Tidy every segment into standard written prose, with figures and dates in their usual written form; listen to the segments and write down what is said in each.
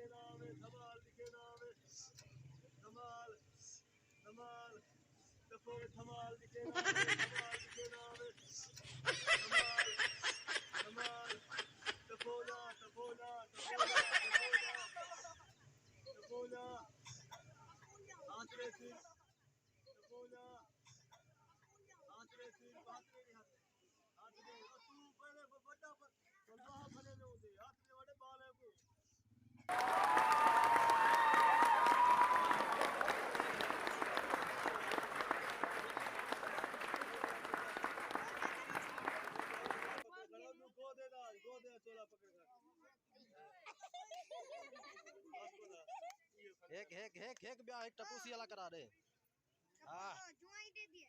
लिखे नाम है, धमाल लिखे नाम है, धमाल धमाल देखो धमाल लिखे नाम है, धमाल लिखे नाम है, धमाल धमाल टपोला टपोला टपोला टपोला टपोला आंतरे सिर टपोला आंतरे सिर आंतरे आंतरे तू पहले बड़ा पर बाहर भले न होते आंतरे बड़े बाल है को गो दे चोला पकड़ कर एक एक एक एक ब्याह एक टपूसी वाला करा दे हां जुआई दे दिए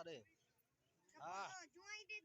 अरे हां जुआई दे